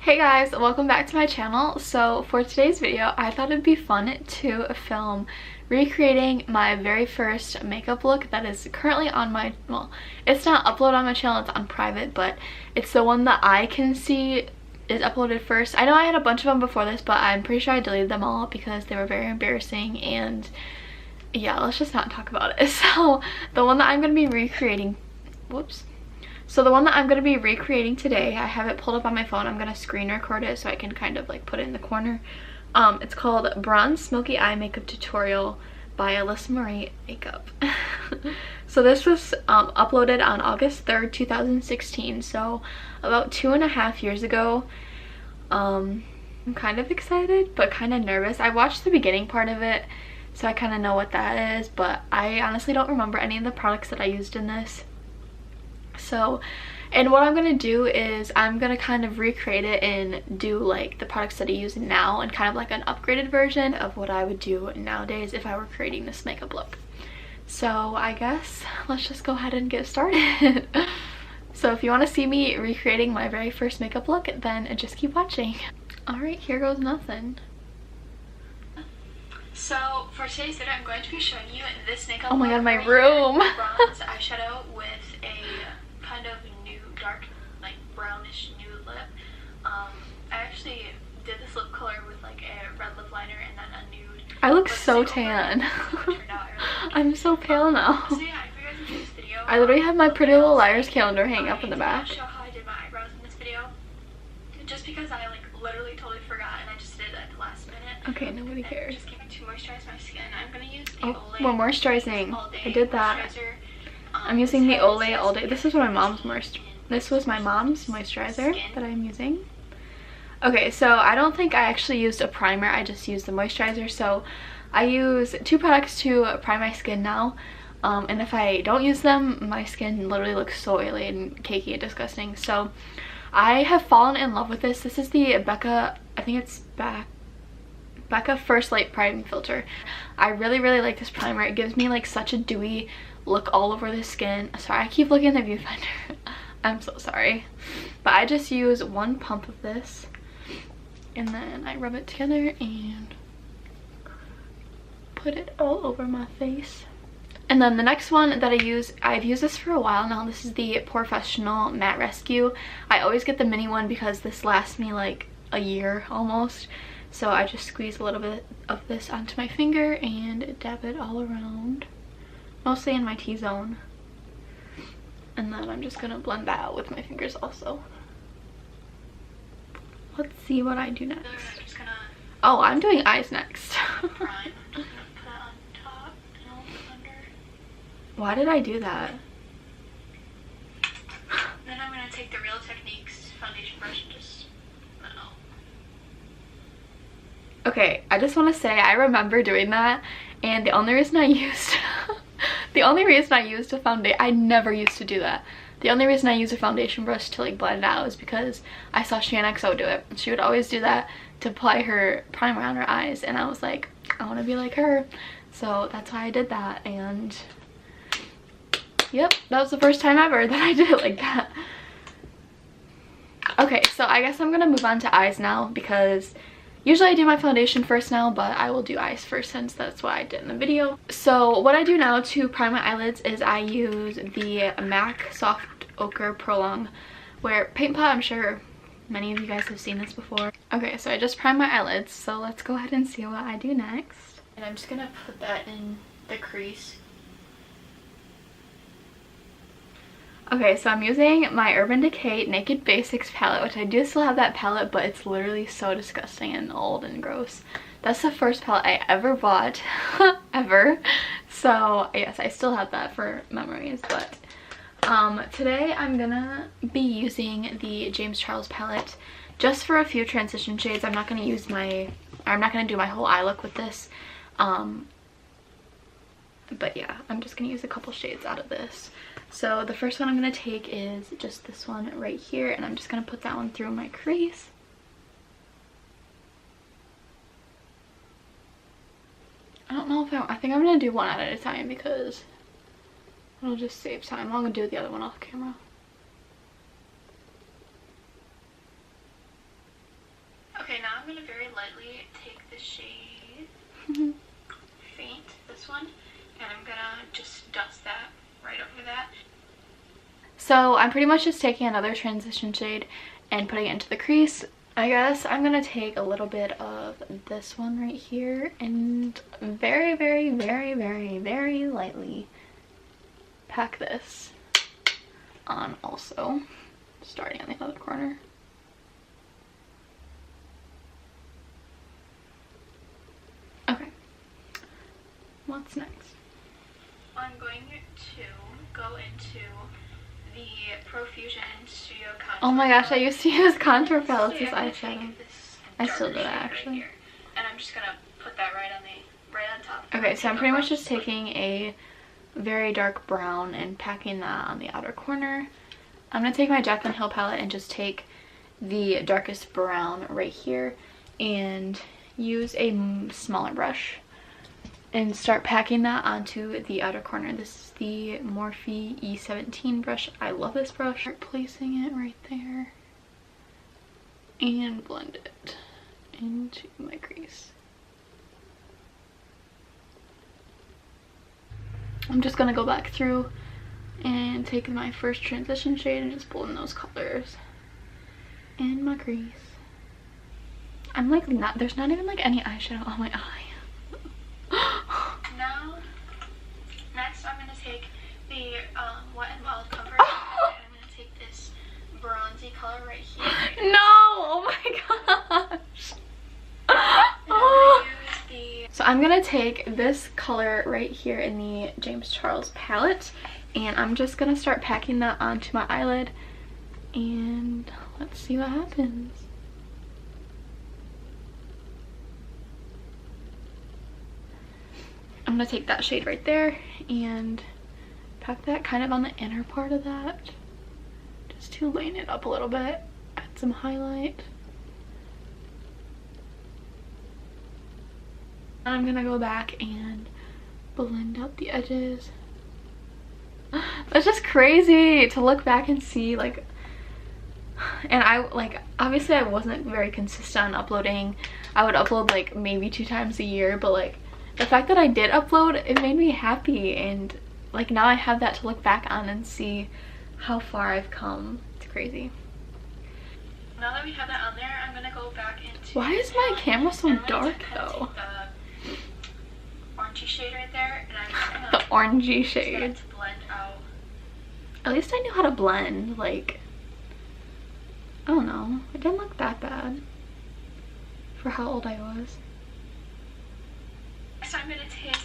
Hey guys, welcome back to my channel. So for today's video, I thought it'd be fun to film recreating my very first makeup look that is currently on my, well, it's not uploaded on my channel, it's on private, but it's the one that I can see is uploaded first. I know I had a bunch of them before this, but I'm pretty sure I deleted them all because they were very embarrassing, and yeah, let's just not talk about it. So the one that I'm going to be recreating, So the one that I'm going to be recreating today, I have it pulled up on my phone. I'm going to screen record it so I can kind of like put it in the corner. It's called Bronze Smoky Eye Makeup Tutorial by Allyssa Roberson Makeup. So this was uploaded on August 3rd, 2016. So about 2.5 years ago. I'm kind of excited but kind of nervous. I watched the beginning part of it, so I kind of know what that is, but I honestly don't remember any of the products that I used in this. So, and what I'm going to do is I'm going to kind of recreate it and do like the products that I use now and kind of like an upgraded version of what I would do nowadays if I were creating this makeup look. So I guess let's just go ahead and get started. So if you want to see me recreating my very first makeup look, then just keep watching. Alright, here goes nothing. So for today's video, I'm going to be showing you this makeup look. Oh my god, my room! Bronze eyeshadow with a kind of nude, dark, like brownish nude lip. I actually did this lip color with like a red lip liner and then a nude. I look so tan. I'm so pale now. So yeah, if you guys enjoyed this video, I literally have my Pretty Little Liars calendar hanging up in the back. I'll show how I did my eyebrows in this video, just because I like literally totally forgot and I just did it at the last minute. Okay, nobody cares. Just to moisturize my skin, I'm gonna use the Olay. We're moisturizing. I did that. I'm using the Olay all day. This is what my mom's This was my mom's moisturizer that I'm using. Okay, so I don't think I actually used a primer. I just used the moisturizer. So I use 2 products to prime my skin now. And if I don't use them, my skin literally looks so oily and cakey and disgusting. So I have fallen in love with this. This is the Becca, I think it's Becca First Light Priming Filter. I really like this primer. It gives me like such a dewy look all over the skin. Sorry, I keep looking at the viewfinder. I'm so sorry. But I just use 1 pump of this and then I rub it together and put it all over my face. And then the next one that I use, I've used this for a while now. This is the pore-fessional Matte Rescue. I always get the mini one because this lasts me like a year almost. So I just squeeze a little bit of this onto my finger and dab it all around. Mostly in my T-zone. And then I'm just going to blend that out with my fingers also. Let's see what I do next. Oh, I'm doing eyes next. Prime. I'm just going to put it on top and a little bit under. Why did I do that? Then I'm going to take the Real Techniques foundation brush and just put it out. Okay, I just want to say I remember doing that, and the only reason I used a foundation, I never used to do that. The only reason I use a foundation brush to like blend it out is because I saw Shan XO do it. She would always do that to apply her primer on her eyes, and I was like, I want to be like her. So that's why I did that, and yep, that was the first time ever that I did it like that. Okay, so I guess I'm gonna move on to eyes now because usually I do my foundation first now, but I will do eyes first since that's what I did in the video. So what I do now to prime my eyelids is I use the MAC Soft Ochre Prolong Wear Paint Pot. I'm sure many of you guys have seen this before. Okay, so I just primed my eyelids, so let's go ahead and see what I do next. And I'm just gonna put that in the crease. Okay, so I'm using my Urban Decay Naked Basics palette, which I do still have that palette, but it's literally so disgusting and old and gross. That's the first palette I ever bought, ever. So yes, I still have that for memories, but today I'm gonna be using the James Charles palette just for a few transition shades. I'm not gonna do my whole eye look with this. But yeah, I'm just gonna use a couple shades out of this. So the first one I'm going to take is just this one right here, and I'm just going to put that one through my crease. I don't know if I think I'm going to do one at a time because it'll just save time. I'm going to do the other one off camera. now I'm going to very lightly take the shade Faint, this one, and I'm going to just dust that right over that. So I'm pretty much just taking another transition shade and putting it into the crease. I guess I'm going to take a little bit of this one right here and very, very, very, very, very lightly pack this on also, starting on the other corner. Okay, what's next? I'm going to go into the Profusion Studio Contour. Oh my gosh, I used to use contour palettes as eyeshadow. I still do that actually. Right, and I'm just gonna put that right on top. Okay, so I'm pretty much just taking a very dark brown and packing that on the outer corner. I'm gonna take my Jaclyn Hill palette and just take the darkest brown right here and use a smaller brush and start packing that onto the outer corner. This is the Morphe E17 brush. I love this brush. Start placing it right there and blend it into my crease. I'm just gonna go back through and take my first transition shade and just blend those colors in my crease. I'm like there's not even like any eyeshadow on my eye. Now, next I'm gonna take the Wet n Wild cover and I'm gonna take this bronzy color right here. No! Oh my gosh! So I'm gonna take this color right here in the James Charles palette and I'm just gonna start packing that onto my eyelid and let's see what happens. I'm gonna take that shade right there and pack that kind of on the inner part of that, just to lighten it up a little bit, add some highlight. And I'm gonna go back and blend out the edges. That's just crazy to look back and see, like, and obviously I wasn't very consistent on uploading. I would upload like maybe 2 times a year, but like the fact that I did upload, it made me happy, and like now I have that to look back on and see how far I've come. It's crazy. Now that we have that on there, I'm gonna go back into... Why is my camera so dark though? Orangey shade right there, and I'm just gonna... The orangey shade. To blend out. At least I knew how to blend, like... I don't know. It didn't look that bad for how old I was. So I'm going to take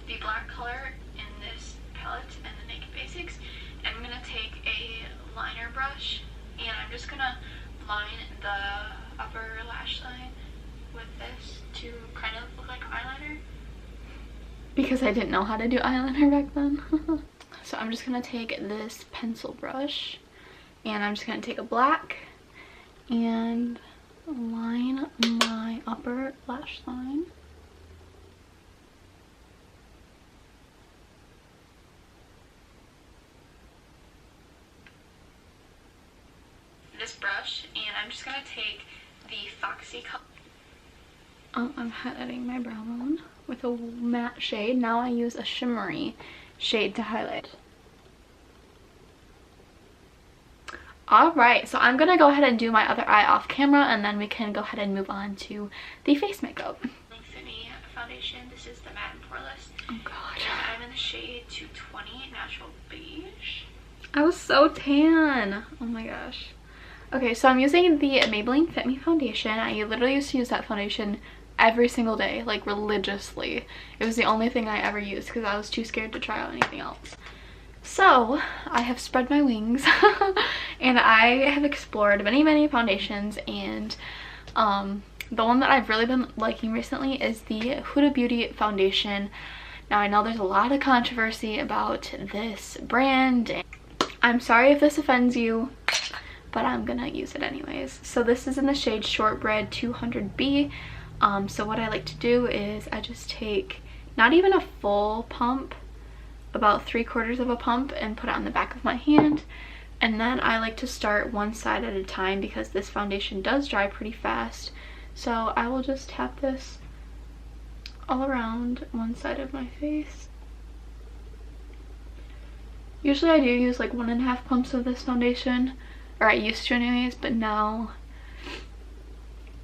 the black color in this palette and the Naked Basics, and I'm going to take a liner brush and I'm just going to line the upper lash line with this to kind of look like eyeliner. Because I didn't know how to do eyeliner back then. So I'm just going to take this pencil brush and I'm just going to take a black and line my upper lash line. This brush, and I'm just going to take the Foxy color. I'm highlighting my brow bone with a matte shade. Now I use a shimmery shade to highlight. Alright, so I'm going to go ahead and do my other eye off camera, and then we can go ahead and move on to the face makeup. Fit Me foundation. This is the Matte and Poreless. Oh god. And I'm in the shade 220 Natural Beige. I was so tan. Oh my gosh. Okay, so I'm using the Maybelline Fit Me foundation. I literally used to use that foundation every single day, like religiously. It was the only thing I ever used because I was too scared to try out anything else. So I have spread my wings and I have explored many foundations, and the one that I've really been liking recently is the Huda Beauty foundation. Now I know there's a lot of controversy about this brand, and I'm sorry if this offends you, but I'm gonna use it anyways. So this is in the shade Shortbread 200B. So what I like to do is I just take not even a full pump, about 3/4 of a pump, and put it on the back of my hand, And then I like to start one side at a time because this foundation does dry pretty fast. So I will just tap this all around one side of my face. Usually I do use like 1.5 pumps of this foundation, or I used to anyways, but now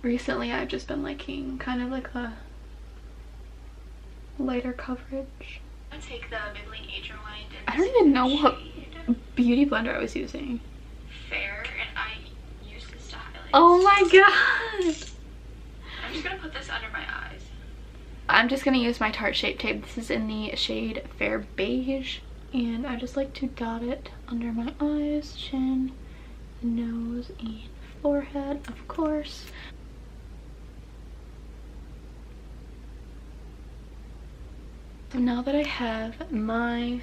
recently I've just been liking kind of like a lighter coverage. I'm gonna take the Maybelline Age Rewind. I don't even know what beauty blender I was using. Fair, and I use this to highlight. Oh my god! I'm just gonna put this under my eyes. I'm just gonna use my Tarte Shape Tape. This is in the shade Fair Beige, and I just like to dot it under my eyes, chin, nose, and forehead, of course. So now that I have my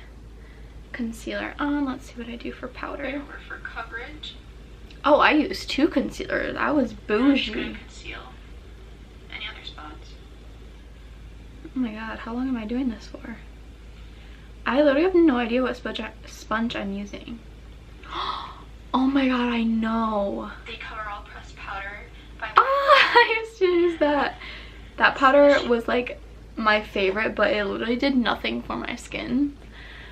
concealer on, let's see what I do for powder. Right over for coverage. Oh, I used 2 concealers. I was bougie. I'm gonna conceal any other spots. Oh my god, how long am I doing this for? I literally have no idea what sponge I'm using. Oh my god, I know. They cover all pressed powder by I used to use that. That powder was like my favorite, but it literally did nothing for my skin.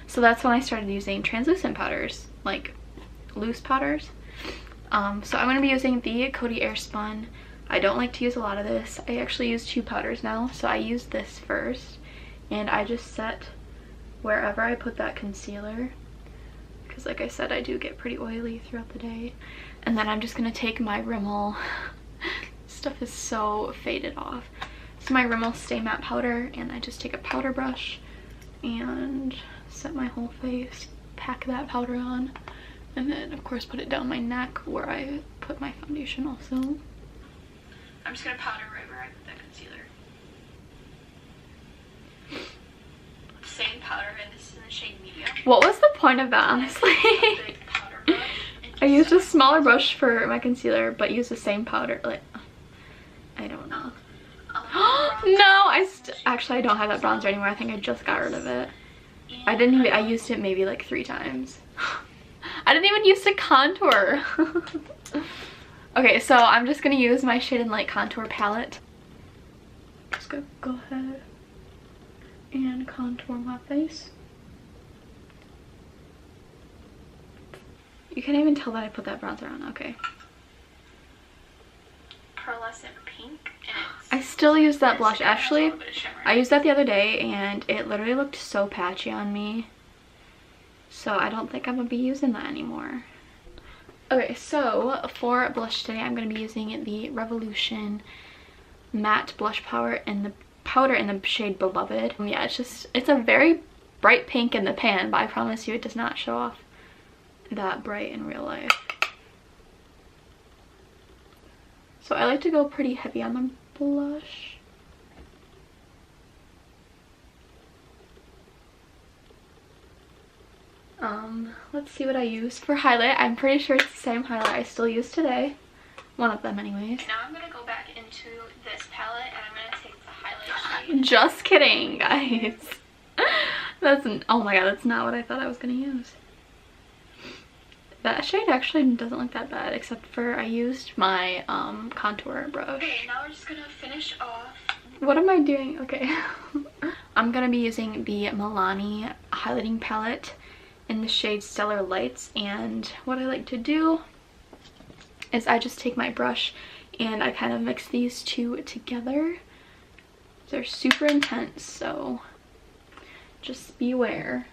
So that's when I started using translucent powders, like loose powders. So I'm going to be using the Coty Airspun. I don't like to use a lot of this. I actually use 2 powders now, so I use this first, and I just set wherever I put that concealer, because like I said, I do get pretty oily throughout the day. And then I'm just going to take my Rimmel. Stuff is so faded off. It's my Rimmel Stay Matte powder, and I just take a powder brush and set my whole face, pack that powder on, and then of course put it down my neck where I put my foundation also. I'm just gonna powder right where I put that concealer. Same powder, and this is in the shade Medium. What was the point of that, honestly? Big powder brush. I used a smaller brush for my concealer, but used the same powder. Like, I don't know. No, actually I don't have that bronzer anymore. I think I just got rid of it. I used it maybe like 3 times. I didn't even use to contour. Okay, so I'm just gonna use my Shade and Light contour palette. Just gonna go ahead and contour my face. You can't even tell that I put that bronzer on. Okay. Pearlescent pink, and I still use that blush. Actually, I used that the other day and it literally looked so patchy on me. So I don't think I'm gonna be using that anymore. Okay, so for blush today, I'm gonna be using the Revolution matte blush powder in the shade Beloved. Yeah, it's a very bright pink in the pan, but I promise you it does not show off that bright in real life. So I like to go pretty heavy on the blush. Let's see what I used for highlight. I'm pretty sure it's the same highlight I still use today. One of them anyways. Now I'm going to go back into this palette and I'm going to take the highlight shade. Just kidding, guys. Oh my god, that's not what I thought I was going to use. That shade actually doesn't look that bad, except for I used my contour brush. Okay, now we're just gonna finish off. What am I doing? Okay. I'm gonna be using the Milani highlighting palette in the shade Stellar Lights, and what I like to do is I just take my brush and I kind of mix these 2 together. They're super intense, so just beware.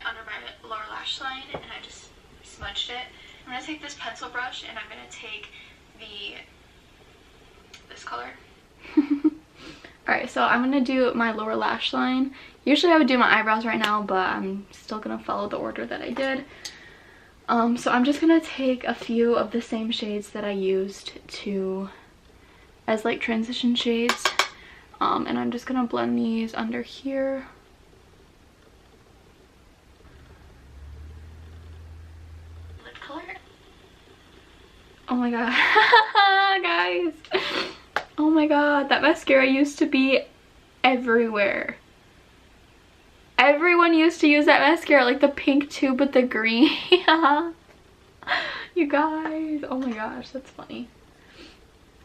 Under my lower lash line, and I just smudged it. I'm going to take this pencil brush and I'm going to take this color. Alright, so I'm going to do my lower lash line. Usually I would do my eyebrows right now, but I'm still going to follow the order that I did. So I'm just going to take a few of the same shades that I used as like transition shades. And I'm just going to blend these under here. Lip color. Oh my god, guys. Oh my god, that mascara used to be everywhere. Everyone used to use that mascara, like the pink tube with the green. You guys, oh my gosh, that's funny.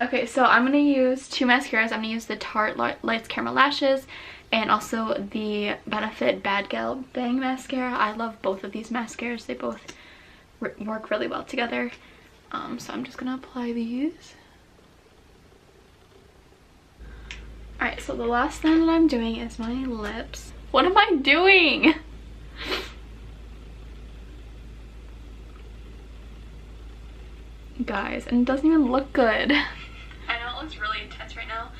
Okay, so I'm gonna use two mascaras. I'm gonna use the Tarte Lights Camera Lashes and also the Benefit Bad Gal Bang mascara. I love both of these mascaras. They both work really well together. So I'm just gonna apply these. Alright, so the last thing that I'm doing is my lips. What am I doing? Guys, and it doesn't even look good. I know it looks really intense right now.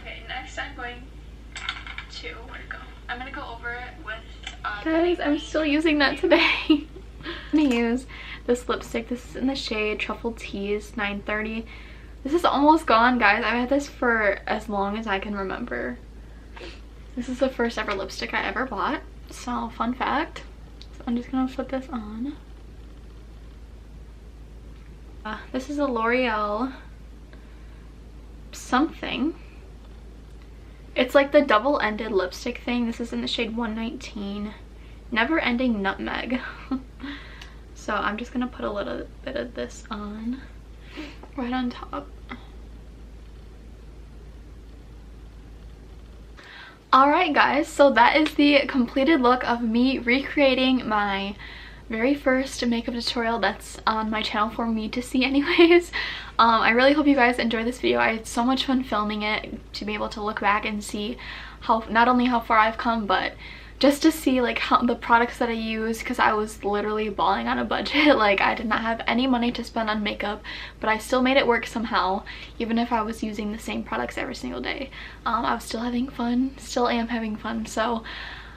Okay, next I'm going to, where'd it go? I'm gonna go over it with, guys, I'm still using that today. I'm gonna use this lipstick. This is in the shade Truffle Tease 930. This is almost gone, guys. I've had this for as long as I can remember. This is the first ever lipstick I ever bought. So, fun fact. So I'm just gonna put this on. This is a Loreal something. It's like the double-ended lipstick thing. This is in the shade 119. Never Ending Nutmeg. So I'm just gonna put a little bit of this on right on top. Alright guys, so that is the completed look of me recreating my very first makeup tutorial that's on my channel for me to see anyways. I really hope you guys enjoyed this video. I had so much fun filming it, to be able to look back and see how, not only how far I've come, but just to see like how the products that I use, because I was literally balling on a budget. Like, I did not have any money to spend on makeup, but I still made it work somehow, even if I was using the same products every single day. I was still having fun, still am having fun, so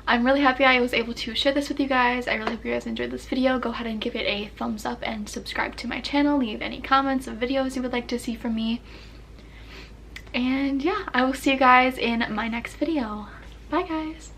I'm really happy I was able to share this with you guys. I really hope you guys enjoyed this video. Go ahead and give it a thumbs up and subscribe to my channel. Leave any comments of videos you would like to see from me. And yeah, I will see you guys in my next video. Bye guys!